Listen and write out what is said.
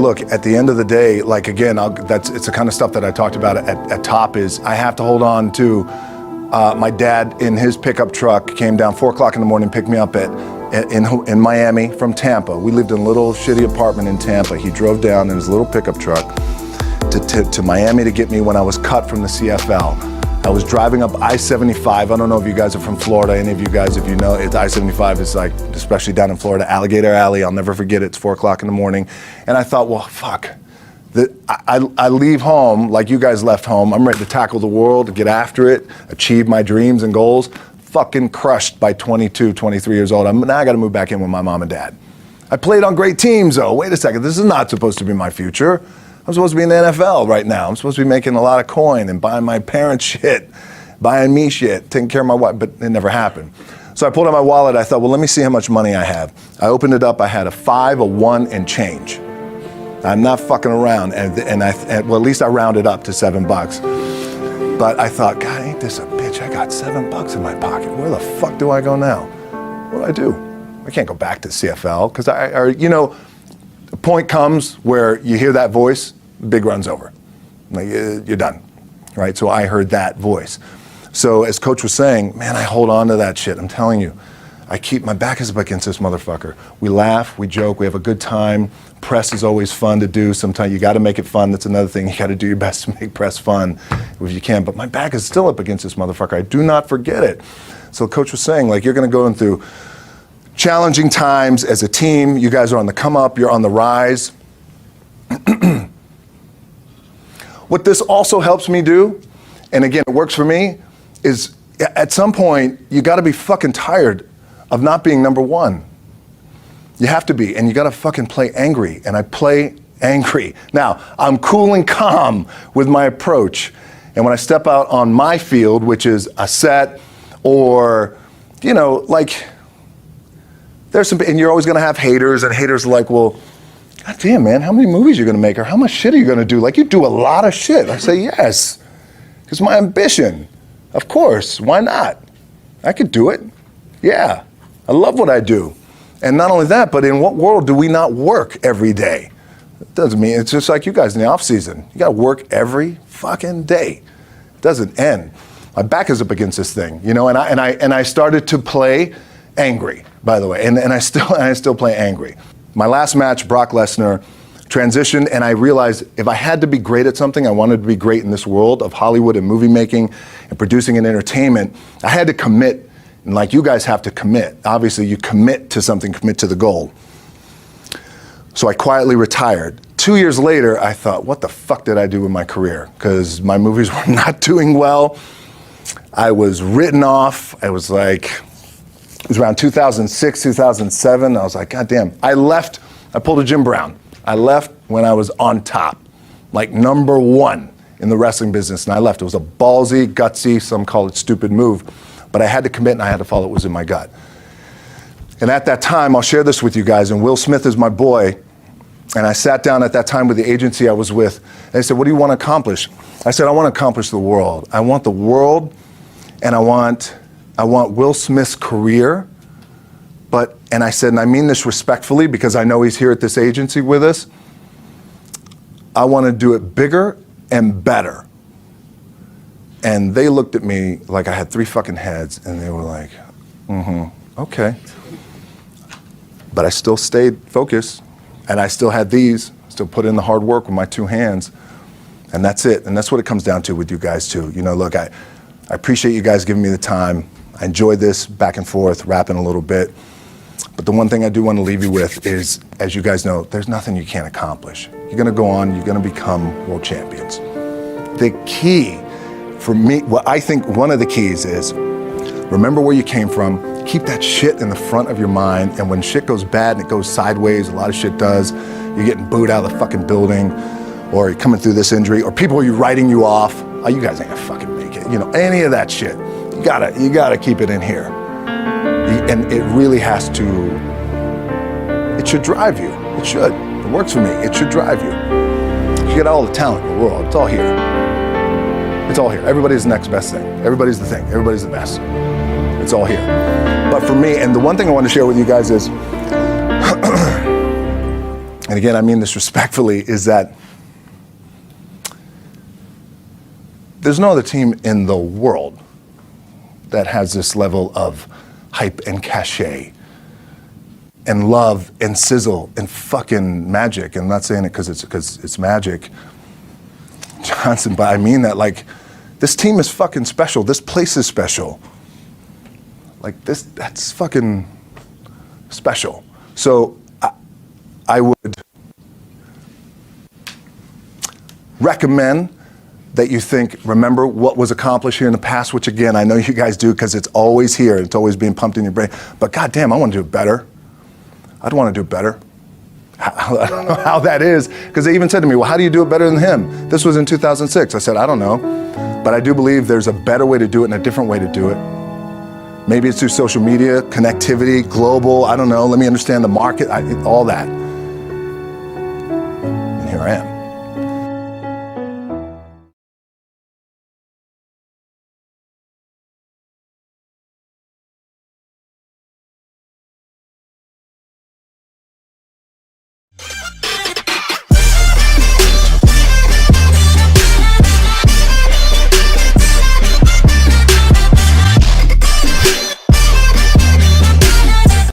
look, at the end of the day, like again, it's the kind of stuff that I talked about at top is I have to hold on to my dad in his pickup truck came down 4 o'clock in the morning, picked me up in Miami from Tampa. We lived in a little shitty apartment in Tampa. He drove down in his little pickup truck to Miami to get me when I was cut from the CFL. I was driving up I-75. I don't know if you guys are from Florida. Any of you guys, if you know, it's I-75 is like, especially down in Florida, Alligator Alley. I'll never forget it. It's 4 o'clock in the morning. And I thought, well, fuck. I leave home like you guys left home. I'm ready to tackle the world, get after it, achieve my dreams and goals. Fucking crushed by 22, 23 years old. Now I got to move back in with my mom and dad. I played on great teams, though. Wait a second. This is not supposed to be my future. I'm supposed to be in the NFL right now. I'm supposed to be making a lot of coin and buying my parents shit, buying me shit, taking care of my wife, but it never happened. So I pulled out my wallet. I thought, well, let me see how much money I have. I opened it up. I had a 5, a 1, and change. I'm not fucking around. And well, at least I rounded up to $7. But I thought, God, ain't this a bitch? I got $7 in my pocket. Where the fuck do I go now? What do I do? I can't go back to CFL because the point comes where you hear that voice, big run's over. Like, you're done, right? So I heard that voice. So as Coach was saying, man, I hold on to that shit. I'm telling you, my back is up against this motherfucker. We laugh, we joke, we have a good time. Press is always fun to do. Sometimes you got to make it fun. That's another thing. You got to do your best to make press fun if you can. But my back is still up against this motherfucker. I do not forget it. So Coach was saying, like, you're going to go through challenging times as a team. You guys are on the come up. You're on the rise. What this also helps me do, and again, it works for me, is at some point, you got to be fucking tired of not being number one. You have to be, and you got to fucking play angry, and I play angry. Now, I'm cool and calm with my approach, and when I step out on my field, which is a set, or, like, there's some, and you're always gonna have haters, and haters are like, well, God damn, man, how many movies are you gonna make, or how much shit are you gonna do? Like, you do a lot of shit. I say, yes, it's my ambition. Of course, why not? I could do it. Yeah, I love what I do. And not only that, but in what world do we not work every day? It doesn't mean, it's just like you guys in the off season. You gotta work every fucking day. It doesn't end. My back is up against this thing, and I started to play angry, by the way, and I still play angry. My last match, Brock Lesnar, transitioned, and I realized if I had to be great at something, I wanted to be great in this world of Hollywood and movie making and producing and entertainment. I had to commit, and like you guys have to commit. Obviously, you commit to something, commit to the goal. So I quietly retired. 2 years later, I thought, what the fuck did I do with my career? Because my movies were not doing well. I was written off. It was around 2006, 2007. I was like, God damn. I left. I pulled a Jim Brown. I left when I was on top, like number one in the wrestling business, and I left. It was a ballsy, gutsy, some call it stupid move, but I had to commit and I had to follow what was in my gut. And at that time, I'll share this with you guys, and Will Smith is my boy, and I sat down at that time with the agency I was with, and they said, what do you want to accomplish? I said, I want to accomplish the world. I want the world, and I want Will Smith's career, and I said, and I mean this respectfully because I know he's here at this agency with us, I want to do it bigger and better. And they looked at me like I had 3 fucking heads, and they were like, okay. But I still stayed focused, and I still had still put in the hard work with my 2 hands, and that's it. And that's what it comes down to with you guys too. Look, I appreciate you guys giving me the time. I enjoyed this back and forth, rapping a little bit. But the one thing I do want to leave you with is, as you guys know, there's nothing you can't accomplish. You're going to go on, you're going to become world champions. The key for me, what I think one of the keys is, remember where you came from, keep that shit in the front of your mind, and when shit goes bad and it goes sideways, a lot of shit does, you're getting booed out of the fucking building, or you're coming through this injury, or people are writing you off, oh, you guys ain't gonna fucking make it, any of that shit. You gotta keep it in here. And it really has to, it should drive you. It should. It works for me. It should drive you. You get all the talent in the world. It's all here. It's all here. Everybody's the next best thing. Everybody's the thing. Everybody's the best. It's all here. But for me, and the one thing I want to share with you guys is, and again, I mean this respectfully, is that there's no other team in the world that has this level of hype and cachet and love and sizzle and fucking magic. And I'm not saying it because it's magic, Johnson, but I mean that, like, this team is fucking special. This place is special. Like, that's fucking special. So I would recommend that you remember what was accomplished here in the past, which again, I know you guys do because it's always here. It's always being pumped in your brain. But goddamn, I want to do it better. I'd want to do it better. I don't know how that is, because they even said to me, well, how do you do it better than him? This was in 2006. I said, I don't know, but I do believe there's a better way to do it and a different way to do it. Maybe it's through social media, connectivity, global, I don't know. Let me understand the market, all that. And here I am.